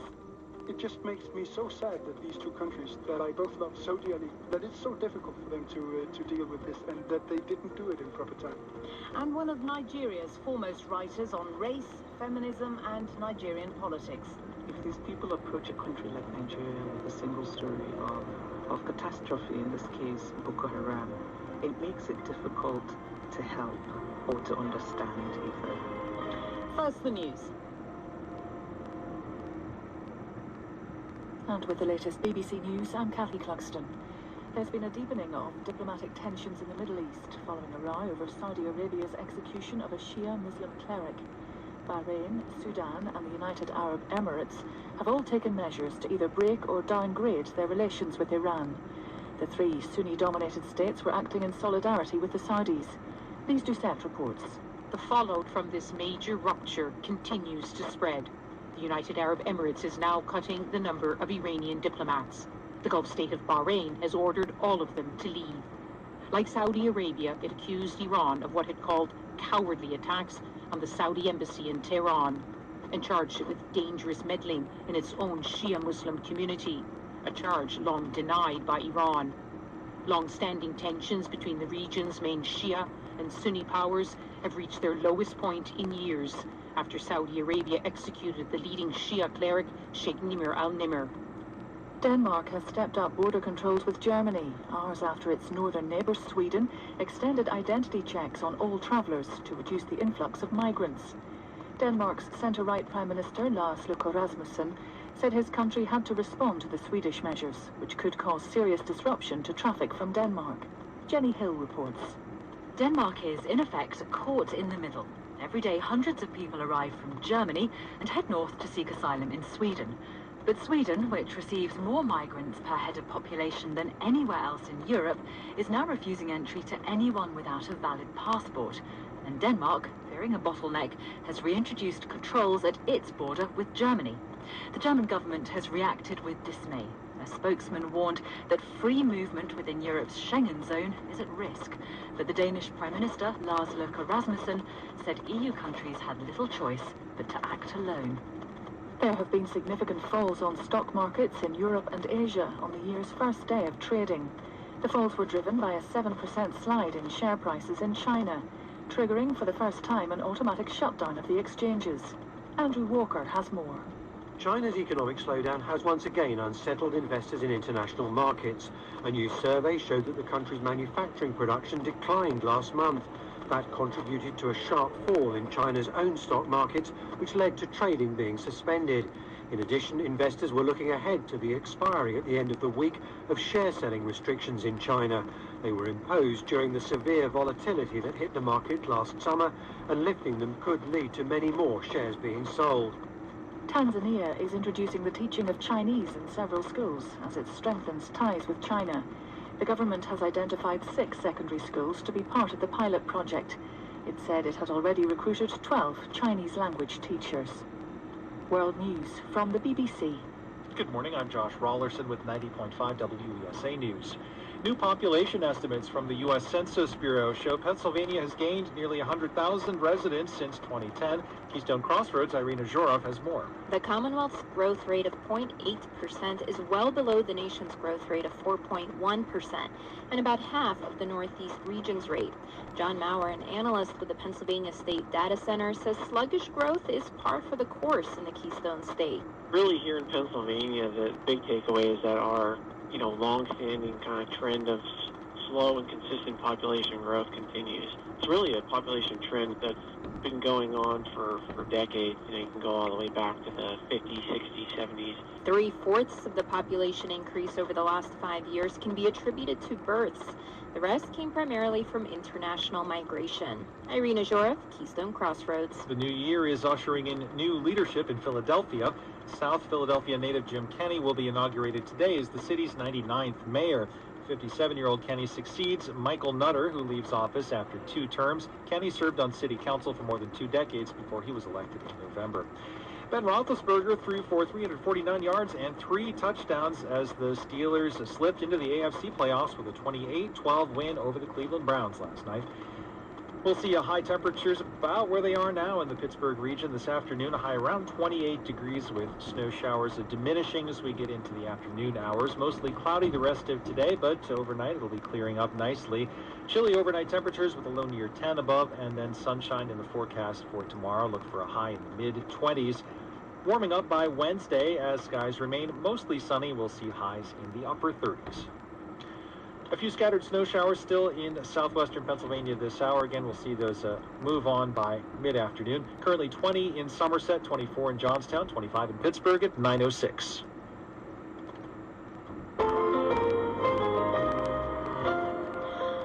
It just makes me so sad that these two countries that I both love so dearly, that it's so difficult for them to deal with this, and that they didn't do it in proper time. And one of Nigeria's foremost writers on race, feminism and Nigerian politics. If these people approach a country like Nigeria with a single story of catastrophe, in this case Boko Haram, it makes it difficult to help or to understand either. First, the news. And with the latest BBC News, I'm Kathy Clugston. There's been a deepening of diplomatic tensions in the Middle East following a row over Saudi Arabia's execution of a Shia Muslim cleric. Bahrain, Sudan and the United Arab Emirates have all taken measures to either break or downgrade their relations with Iran. The three Sunni-dominated states were acting in solidarity with the Saudis. These Doucette reports. The fallout from this major rupture continues to spread. The United Arab Emirates is now cutting the number of Iranian diplomats. The Gulf state of Bahrain has ordered all of them to leave. Like Saudi Arabia, it accused Iran of what it called cowardly attacks on the Saudi embassy in Tehran and charged it with dangerous meddling in its own Shia Muslim community, a charge long denied by Iran. Long-standing tensions between the region's main Shia and Sunni powers have reached their lowest point in years after Saudi Arabia executed the leading Shia cleric, Sheikh Nimr al-Nimr. Denmark has stepped up border controls with Germany, hours after its northern neighbour Sweden extended identity checks on all travellers to reduce the influx of migrants. Denmark's centre-right Prime Minister Lars Løkke Rasmussen said his country had to respond to the Swedish measures, which could cause serious disruption to traffic from Denmark. Jenny Hill reports. Denmark is, in effect, caught in the middle. Every day, hundreds of people arrive from Germany and head north to seek asylum in Sweden. But Sweden, which receives more migrants per head of population than anywhere else in Europe, is now refusing entry to anyone without a valid passport. And Denmark, fearing a bottleneck, has reintroduced controls at its border with Germany. The German government has reacted with dismay. A spokesman warned that free movement within Europe's Schengen zone is at risk. But the Danish Prime Minister, Lars Løkke Rasmussen, said EU countries had little choice but to act alone. There have been significant falls on stock markets in Europe and Asia on the year's first day of trading. The falls were driven by a 7% slide in share prices in China, triggering for the first time an automatic shutdown of the exchanges. Andrew Walker has more. China's economic slowdown has once again unsettled investors in international markets. A new survey showed that the country's manufacturing production declined last month. That contributed to a sharp fall in China's own stock markets, which led to trading being suspended. In addition, investors were looking ahead to the expiry at the end of the week of share-selling restrictions in China. They were imposed during the severe volatility that hit the market last summer, and lifting them could lead to many more shares being sold. Tanzania is introducing the teaching of Chinese in several schools as it strengthens ties with China. The government has identified 6 secondary schools to be part of the pilot project. It said it had already recruited 12 Chinese language teachers. World News from the BBC. Good morning, I'm Josh Rawlerson with 90.5 WESA News. New population estimates from the U.S. Census Bureau show Pennsylvania has gained nearly 100,000 residents since 2010. Keystone Crossroads' Irina Zhorov has more. The Commonwealth's growth rate of 0.8% is well below the nation's growth rate of 4.1% and about half of the Northeast region's rate. John Maurer, an analyst with the Pennsylvania State Data Center, says sluggish growth is par for the course in the Keystone State. Really here in Pennsylvania, the big takeaway is that our long-standing kind of trend of slow and consistent population growth continues. It's really a population trend that's been going on for decades. You can go all the way back to the 50s, 60s, 70s. 3/4 of the population increase over the last 5 years can be attributed to births. The rest came primarily from international migration. Irina Zhorov, Keystone Crossroads. The new year is ushering in new leadership in Philadelphia. South Philadelphia native Jim Kenney will be inaugurated today as the city's 99th mayor. 57-year-old Kenney succeeds Michael Nutter, who leaves office after 2 terms. Kenney served on city council for more than 2 decades before he was elected in November. Ben Roethlisberger threw for 349 yards and 3 touchdowns as the Steelers slipped into the AFC playoffs with a 28-12 win over the Cleveland Browns last night. We'll see high temperatures about where they are now in the Pittsburgh region this afternoon, a high around 28 degrees with snow showers diminishing as we get into the afternoon hours. Mostly cloudy the rest of today, but overnight it'll be clearing up nicely. Chilly overnight temperatures with a low near 10 above, and then sunshine in the forecast for tomorrow. Look for a high in the mid-20s. Warming up by Wednesday as skies remain mostly sunny. We'll see highs in the upper 30s. A few scattered snow showers still in southwestern Pennsylvania this hour. Again, we'll see those move on by mid-afternoon. Currently 20 in Somerset, 24 in Johnstown, 25 in Pittsburgh at 9:06.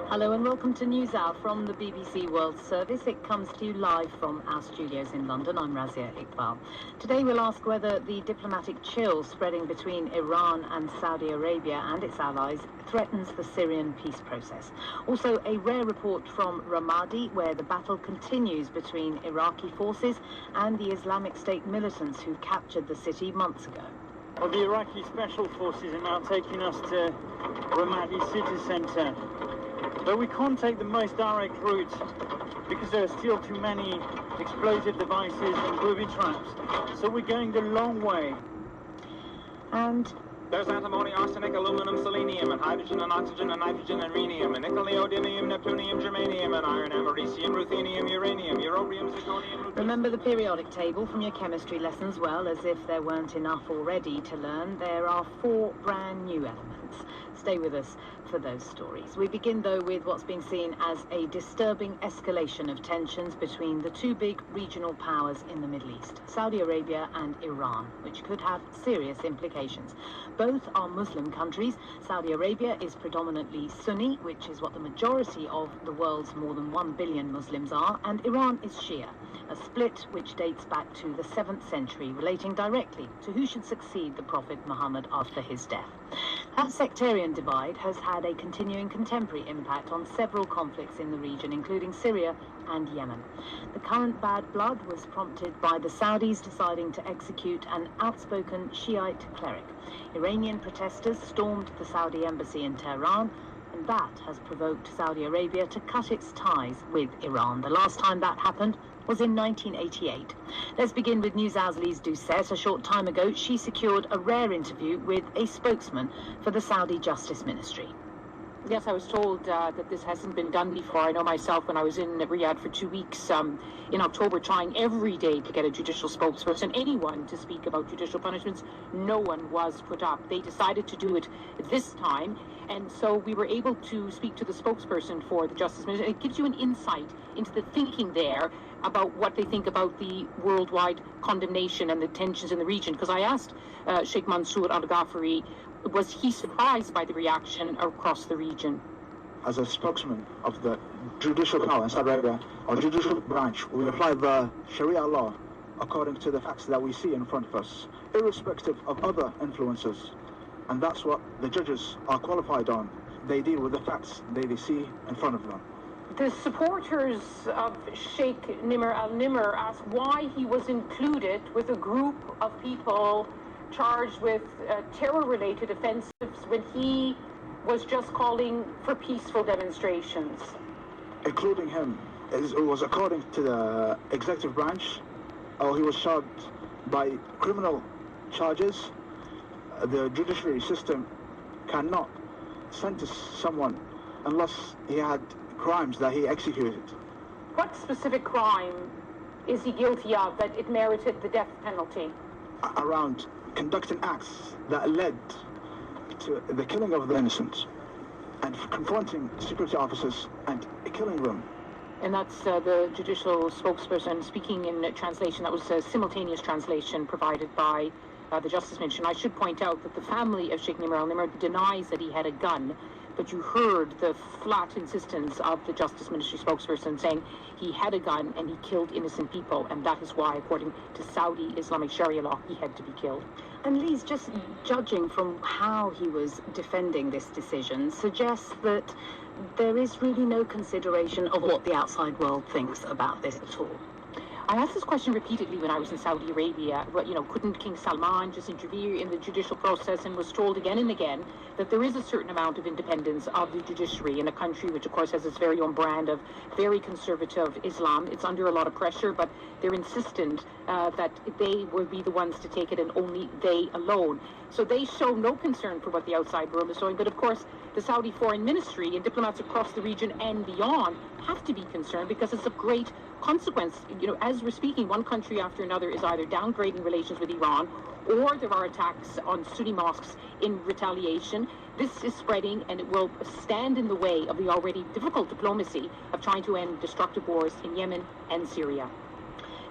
Hello and welcome to NewsHour from the BBC World Service. It comes to you live from our studios in London. I'm Razia Iqbal. Today we'll ask whether the diplomatic chill spreading between Iran and Saudi Arabia and its allies threatens the Syrian peace process. Also, a rare report from Ramadi, where the battle continues between Iraqi forces and the Islamic State militants who captured the city months ago. Well, the Iraqi special forces are now taking us to Ramadi city centre. But we can't take the most direct route because there are still too many explosive devices and booby traps. So we're going the long way. And there's antimony, arsenic, aluminum, selenium, and hydrogen, and oxygen, and nitrogen, and rhenium, and nickel, neodymium, neptunium, germanium, and iron, americium, ruthenium, uranium, europium, zirconium. Remember the periodic table from your chemistry lessons? Well, as if there weren't enough already to learn, there are 4 brand new elements. Stay with us for those stories. We begin, though, with what's being seen as a disturbing escalation of tensions between the 2 big regional powers in the Middle East, Saudi Arabia and Iran, which could have serious implications. Both are Muslim countries. Saudi Arabia is predominantly Sunni, which is what the majority of the world's more than 1 billion Muslims are, and Iran is Shia, a split which dates back to the 7th century, relating directly to who should succeed the Prophet Muhammad after his death. That sectarian divide has had a continuing contemporary impact on several conflicts in the region, including Syria and Yemen. The current bad blood was prompted by the Saudis deciding to execute an outspoken Shiite cleric. Iranian protesters stormed the Saudi embassy in Tehran, and that has provoked Saudi Arabia to cut its ties with Iran. The last time that happened was in 1988. Let's begin with NewsHour's Lise Doucette. A short time ago, she secured a rare interview with a spokesman for the Saudi Justice Ministry. Yes, I was told that this hasn't been done before. I know myself when I was in Riyadh for 2 weeks in October, trying every day to get a judicial spokesperson, anyone to speak about judicial punishments. No one was put up. They decided to do it this time, and so we were able to speak to the spokesperson for the Justice Ministry. It gives you an insight into the thinking there about what they think about the worldwide condemnation and the tensions in the region. Because I asked Sheikh Mansour Al-Ghafari, was he surprised by the reaction across the region? As a spokesman of the judicial power in Saudi Arabia, our judicial branch, we apply the Sharia law according to the facts that we see in front of us, irrespective of other influences. And that's what the judges are qualified on. They deal with the facts they see in front of them. The supporters of Sheikh Nimr al-Nimr asked why he was included with a group of people charged with terror-related offenses when he was just calling for peaceful demonstrations. Including him, it was according to the executive branch, he was charged by criminal charges. The judiciary system cannot sentence someone unless he had crimes that he executed. What specific crime is he guilty of that it merited the death penalty? Around conducting acts that led to the killing of the innocents and confronting security officers and killing them. And that's the judicial spokesperson speaking in translation. That was a simultaneous translation provided by the Justice Ministry. I should point out that the family of Sheikh Nimr al-Nimr denies that he had a gun, but you heard the flat insistence of the Justice Ministry spokesperson saying he had a gun and he killed innocent people, and that is why, according to Saudi Islamic Sharia law, he had to be killed. And Lise, just judging from how he was defending this decision, suggests that there is really no consideration of what the outside world thinks about this at all. I asked this question repeatedly when I was in Saudi Arabia. You know, couldn't King Salman just intervene in the judicial process, and was told again and again that there is a certain amount of independence of the judiciary in a country which, of course, has its very own brand of very conservative Islam. It's under a lot of pressure, but they're insistent that they will be the ones to take it, and only they alone. So they show no concern for what the outside world is showing. But of course, the Saudi Foreign Ministry and diplomats across the region and beyond have to be concerned, because it's of great consequence. You know, as we're speaking, one country after another is either downgrading relations with Iran, or there are attacks on Sunni mosques in retaliation. This is spreading, and it will stand in the way of the already difficult diplomacy of trying to end destructive wars in Yemen and Syria.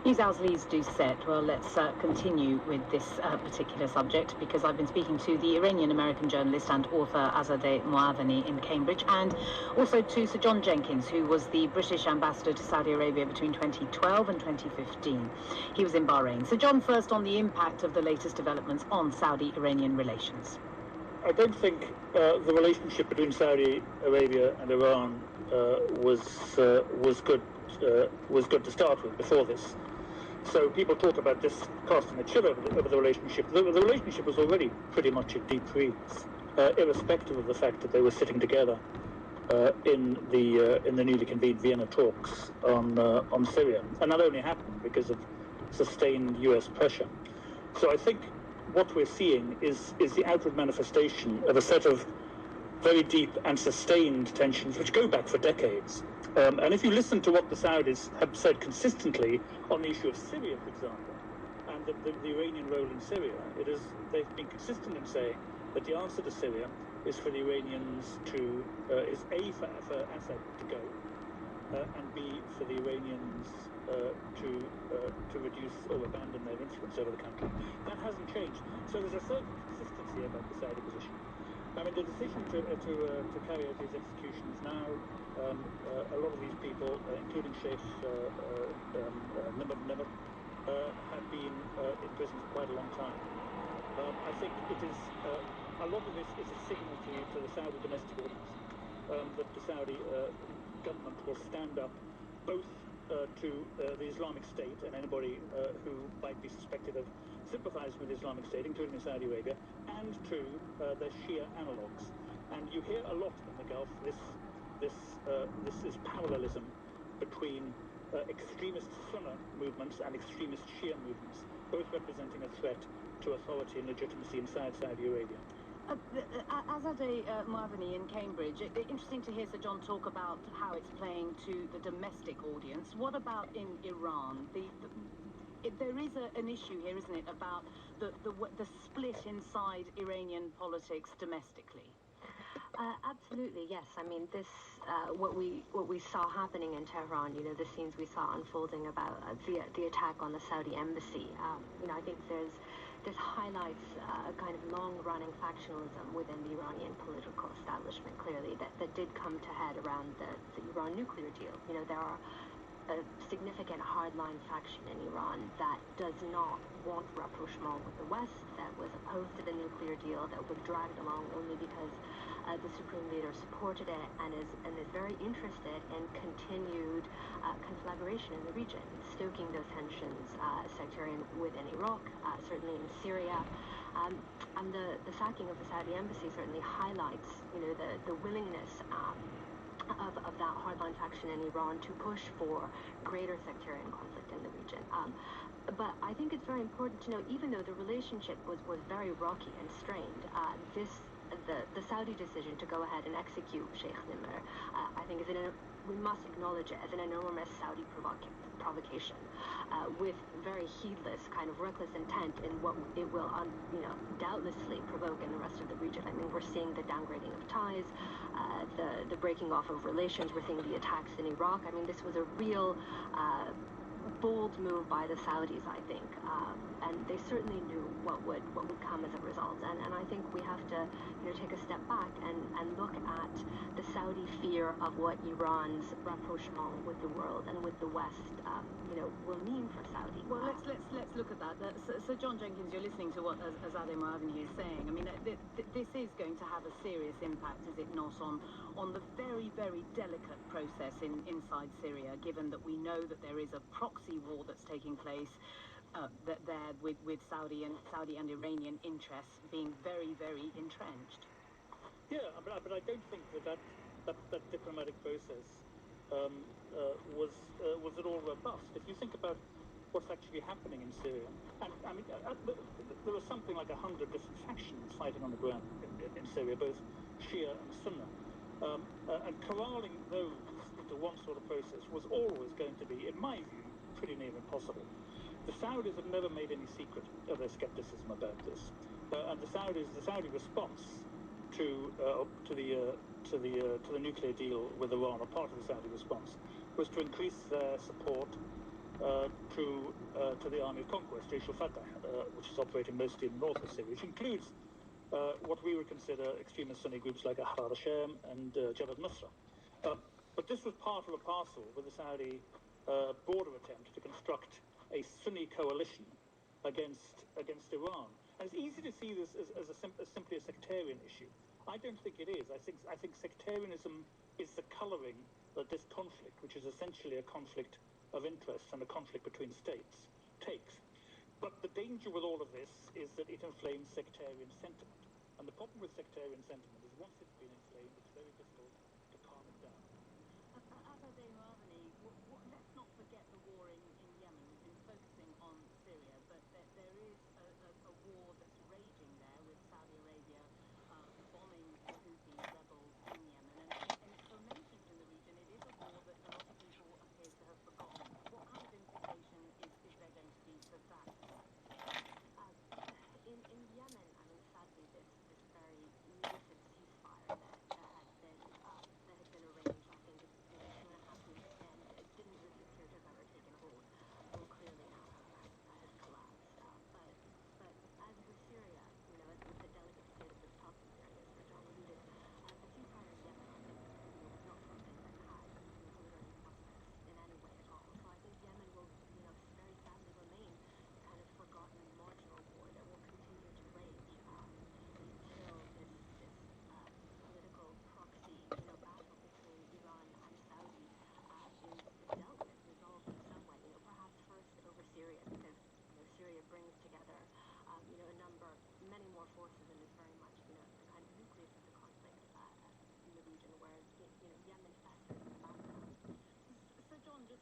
NewsHour's Lise Doucette. Well, let's continue with this particular subject, because I've been speaking to the Iranian-American journalist and author Azadeh Moaveni in Cambridge, and also to Sir John Jenkins, who was the British ambassador to Saudi Arabia between 2012 and 2015. He was in Bahrain. Sir John, first on the impact of the latest developments on Saudi-Iranian relations. I don't think the relationship between Saudi Arabia and Iran was good to start with before this. So people talk about this casting a chill over the relationship. The relationship was already pretty much at deep freeze, irrespective of the fact that they were sitting together in the newly convened Vienna talks on Syria, and that only happened because of sustained U.S. pressure. So I think what we're seeing is the outward manifestation of a set of very deep and sustained tensions which go back for decades. And if you listen to what the Saudis have said consistently on the issue of Syria, for example, and the Iranian role in Syria, they've been consistent in saying that the answer to Syria is for the Iranians to, is A, for Assad to go, and B, for the Iranians to reduce or abandon their influence over the country. That hasn't changed. So there's a certain consistency about the Saudi position. I mean, the decision to carry out these executions now, a lot of these people, including Sheikh Nimr, have been in prison for quite a long time. I think it is, a lot of this is a signal to the Saudi domestic audience that the Saudi government will stand up both to the Islamic State and anybody who might be suspected of sympathizing with the Islamic State, including Saudi Arabia, and to their Shia analogues. And you hear a lot in the Gulf this is parallelism between extremist Sunni movements and extremist Shia movements, both representing a threat to authority and legitimacy inside Saudi Arabia. Azadeh Moaveni in Cambridge, interesting to hear Sir John talk about how it's playing to the domestic audience. What about in Iran? There is an issue here, isn't it, about the split inside Iranian politics domestically? Absolutely, yes. I mean, this what we saw happening in Tehran. You know, the scenes we saw unfolding about the attack on the Saudi embassy. You know, I think this highlights a kind of long-running factionalism within the Iranian political establishment. Clearly, that did come to head around the Iran nuclear deal. You know, there are a significant hardline faction in Iran that does not want rapprochement with the West, that was opposed to the nuclear deal, that was dragged along only because the supreme leader supported it, and is very interested in continued collaboration in the region, stoking those tensions, sectarian within Iraq, certainly in Syria. And the sacking of the Saudi embassy certainly highlights, the willingness of that hardline faction in Iran to push for greater sectarian conflict in the region. But I think it's very important to know, even though the relationship was very rocky and strained, the Saudi decision to go ahead and execute Sheikh Nimr, I think we must acknowledge it as an enormous Saudi provocation, with very heedless, kind of reckless intent in what it will, doubtlessly provoke in the rest of the region. I mean, we're seeing the downgrading of ties, the breaking off of relations. We're seeing the attacks in Iraq. I mean, this was a real bold move by the Saudis, I think, and they certainly knew what would come as a result. And I think we have to, take a step back and look at the Saudi fear of what Iran's rapprochement with the world and with the West, will mean for Saudi. Well, let's look at that. So John Jenkins, you're listening to what Azadeh Moaveni is saying. I mean, this is going to have a serious impact, is it not, on the very, very delicate process inside Syria, given that we know that there is a proxy war that's taking place there with Saudi and Iranian interests being very, very entrenched. Yeah, but I don't think that diplomatic process was at all robust. If you think about what's actually happening in Syria, and I mean, there are something like 100 different factions fighting on the ground in Syria, both Shia and Sunni, and corralling those into one sort of process was always going to be, in my view, pretty near impossible. The Saudis have never made any secret of their skepticism about this, and the Saudi response to the nuclear deal with Iran, or part of the Saudi response, was to increase their support to the Army of Conquest, Jaish al-Fatah, which is operating mostly in the north of Syria, which includes what we would consider extremist Sunni groups like Ahrar al-Sham and Jabhat Nusra. But this was part of a parcel with the Saudi broader attempt to construct a Sunni coalition against Iran. And it's easy to see this as simply a sectarian issue. I don't think it is. I think sectarianism is the colouring that this conflict, which is essentially a conflict of interests and a conflict between states, takes. But the danger with all of this is that it inflames sectarian sentiment. And the problem with sectarian sentiment is once it's been inflamed, it's very difficult to calm it down. Azadeh Moaveni, let's not forget the war in Yemen. We've been focusing on Syria, but there is a war that's raging there with Saudi Arabia bombing the Houthi rebels in Yemen. And for many people in the region, it is a war that a lot of people appear to have forgotten. What kind of implication is there going to be for that? In Yemen, I mean, sadly, this very limited ceasefire that had been arranged, I think, is 2.5 weeks in. It didn't really appear to have ever taken hold. Well, clearly now has collapsed. But as with Syria, as with the delicate state of the southern areas where John alluded, the ceasefire in Yemen, I think, was not something that had, glittering prospects in any way at all. So I think Yemen will, very sadly remain a kind of forgotten marginal war that will continue to rage until this political proxy, battle between Iran and Saudi is dealt with, resolved in some way. Perhaps first over Syria, because Syria brings together many more forces, and is very much the kind of nucleus of the conflict in the region, whereas Yemen festers in the background. So John, just